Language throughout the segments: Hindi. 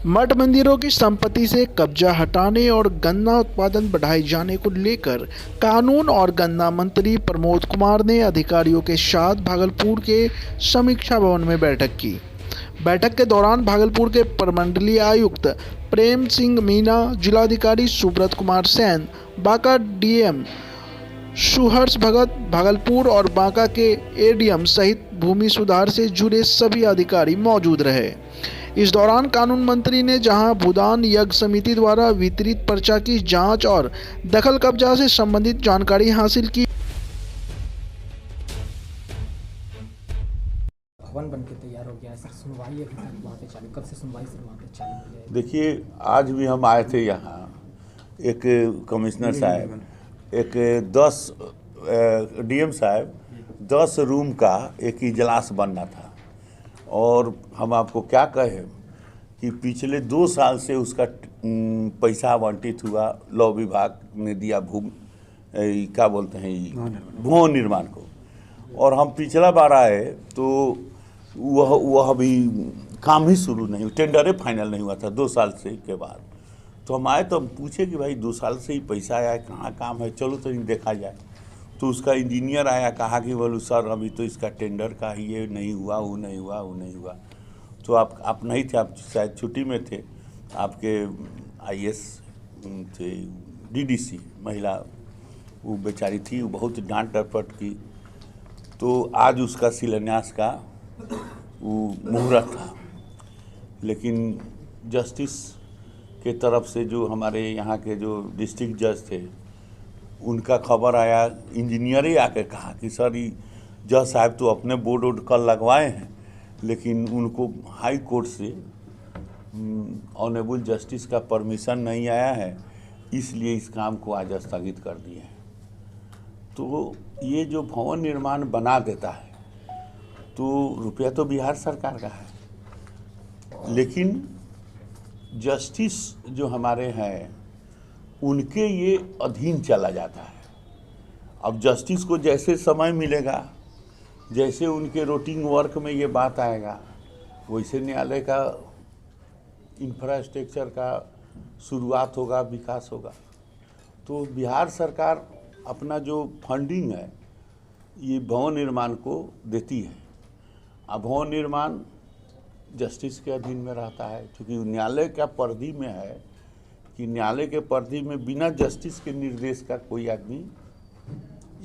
मठ मंदिरों की संपत्ति से कब्जा हटाने और गन्ना उत्पादन बढ़ाए जाने को लेकर कानून और गन्ना मंत्री प्रमोद कुमार ने अधिकारियों के साथ भागलपुर के समीक्षा भवन में बैठक की। बैठक के दौरान भागलपुर के प्रमंडलीय आयुक्त प्रेम सिंह मीना, जिलाधिकारी सुब्रत कुमार सैन, बांका डीएम सुहर्ष भगत, भागलपुर और बांका के एडीएम सहित भूमि सुधार से जुड़े सभी अधिकारी मौजूद रहे। इस दौरान कानून मंत्री ने जहां भूदान यज्ञ समिति द्वारा वितरित पर्चा की जांच और दखल कब्जा से संबंधित जानकारी हासिल की। भवन बनके तैयार हो गया है सर, सुनवाई अभी तक वहाँ पे चालू, कब से सुनवाई सर वहाँ पे चालू हो जाएगी? देखिए, आज भी हम आए थे यहाँ, एक कमिश्नर साहब, एक 10 डीएम साहब, 10 रूम का एक इजलास बनना था। और हम आपको क्या कहें कि पिछले 2 साल से उसका पैसा आवंटित हुआ, लॉ विभाग ने दिया क्या बोलते हैं भवन निर्माण को। और हम पिछला बार आए तो वह अभी काम ही शुरू नहीं, टेंडर फाइनल नहीं हुआ था 2 साल से के बाद। तो हम आए तो हम पूछे कि भाई 2 साल से ही पैसा आया है, कहाँ काम है, चलो तो देखा जाए। तो उसका इंजीनियर आया, कहा कि बोलो सर अभी तो इसका टेंडर का ही ये नहीं हुआ, वो नहीं हुआ, वो नहीं हुआ। तो आप नहीं थे, आप शायद छुट्टी में थे, आपके आईएएस थे, डीडीसी महिला, वो बेचारी थी, वो बहुत डांट डपट की। तो आज उसका शिलान्यास का वो मुहूर्त था, लेकिन जस्टिस के तरफ से जो हमारे यहाँ के जो डिस्ट्रिक्ट जज थे, उनका खबर आया, इंजीनियर ही आके कहा कि सर ये जज साहब तो अपने बोर्ड वोर्ड कल लगवाए हैं, लेकिन उनको हाई कोर्ट से ऑनरेबल जस्टिस का परमिशन नहीं आया है, इसलिए इस काम को आज स्थगित कर दिए हैं। तो ये जो भवन निर्माण बना देता है तो रुपया तो बिहार सरकार का है, लेकिन जस्टिस जो हमारे हैं उनके ये अधीन चला जाता है। अब जस्टिस को जैसे समय मिलेगा, जैसे उनके रूटीन वर्क में ये बात आएगा, वैसे न्यायालय का इंफ्रास्ट्रक्चर का शुरुआत होगा, विकास होगा। तो बिहार सरकार अपना जो फंडिंग है ये भवन निर्माण को देती है। अब भवन निर्माण जस्टिस के अधीन में रहता है, क्योंकि न्यायालय का परिधि में है कि न्यायालय के परिधि में बिना जस्टिस के निर्देश का कोई आदमी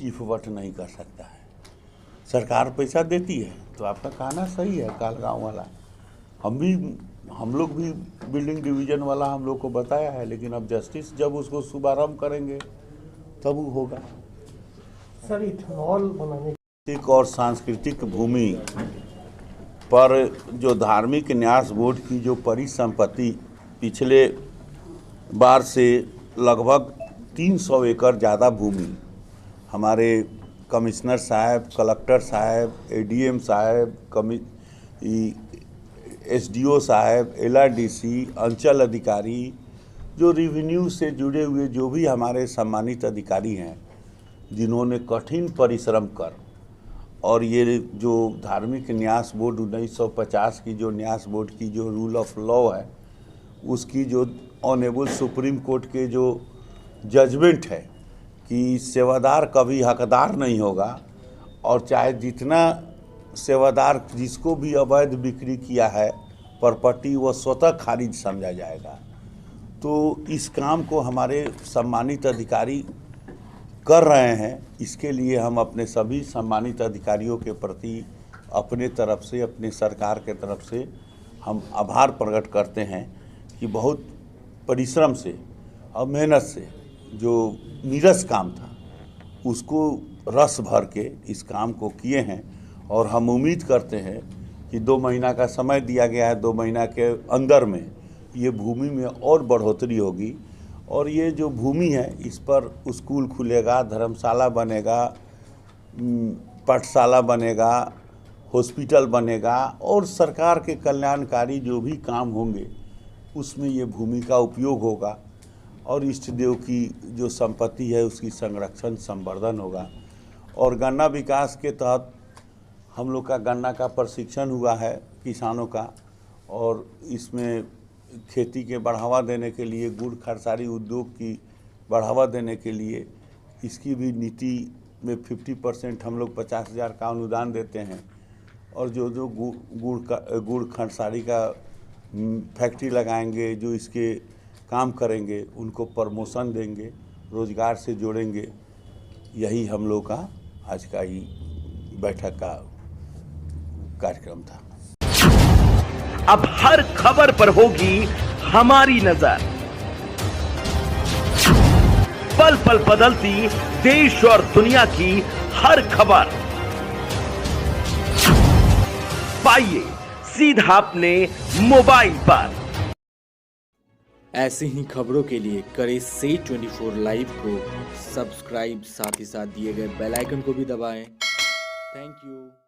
इफवट नहीं कर सकता है। सरकार पैसा देती है, तो आपका कहना सही है कालगांव वाला। हम लोग भी बिल्डिंग डिवीजन वाला हम लोग को बताया है, लेकिन अब जस्टिस जब उसको शुभारम्भ करेंगे तब वो होगा। सर इथेनॉल बनाने और सांस्कृतिक भूमि पर जो धार्मिक न्यास बोर्ड की जो परिसंपत्ति पिछले बार से लगभग 300 एकड़ ज़्यादा भूमि हमारे कमिश्नर साहब, कलेक्टर साहब, एडीएम साहब, एसडीओ साहब, एलआरडीसी, अंचल अधिकारी, जो रेवेन्यू से जुड़े हुए जो भी हमारे सम्मानित अधिकारी हैं, जिन्होंने कठिन परिश्रम कर और ये जो धार्मिक न्यास बोर्ड 1950 की जो न्यास बोर्ड की जो रूल ऑफ लॉ है, उसकी जो ऑनरेबल सुप्रीम कोर्ट के जो जजमेंट है कि सेवादार कभी हकदार नहीं होगा, और चाहे जितना सेवादार जिसको भी अवैध बिक्री किया है प्रॉपर्टी, वह स्वतः खारिज समझा जाएगा। तो इस काम को हमारे सम्मानित अधिकारी कर रहे हैं। इसके लिए हम अपने सभी सम्मानित अधिकारियों के प्रति अपने तरफ से, अपने सरकार के तरफ से हम आभार प्रकट करते हैं कि बहुत परिश्रम से और मेहनत से जो नीरस काम था उसको रस भर के इस काम को किए हैं। और हम उम्मीद करते हैं कि 2 महीना का समय दिया गया है, 2 महीना के अंदर में ये भूमि में और बढ़ोतरी होगी। और ये जो भूमि है इस पर स्कूल खुलेगा, धर्मशाला बनेगा, पाठशाला बनेगा, हॉस्पिटल बनेगा, और सरकार के कल्याणकारी जो भी काम होंगे उसमें ये भूमि का उपयोग होगा। और इष्ट देव की जो संपत्ति है उसकी संरक्षण संवर्धन होगा। और गन्ना विकास के तहत हम लोग का गन्ना का प्रशिक्षण हुआ है किसानों का, और इसमें खेती के बढ़ावा देने के लिए, गुड़ खरसारी उद्योग की बढ़ावा देने के लिए इसकी भी नीति में 50% हम लोग 50,000 का अनुदान देते हैं। और जो जो गुड़ खरसारी का फैक्ट्री लगाएंगे, जो इसके काम करेंगे, उनको प्रमोशन देंगे, रोजगार से जोड़ेंगे। यही हम लोग का आज का ही बैठक का कार्यक्रम था। अब हर खबर पर होगी हमारी नजर। पल पल बदलती देश और दुनिया की हर खबर पाइए सीधा अपने मोबाइल पर। ऐसी ही खबरों के लिए करें से 24 लाइव को सब्सक्राइब, साथ ही साथ दिए गए बेल आइकन को भी दबाएं। Thank you.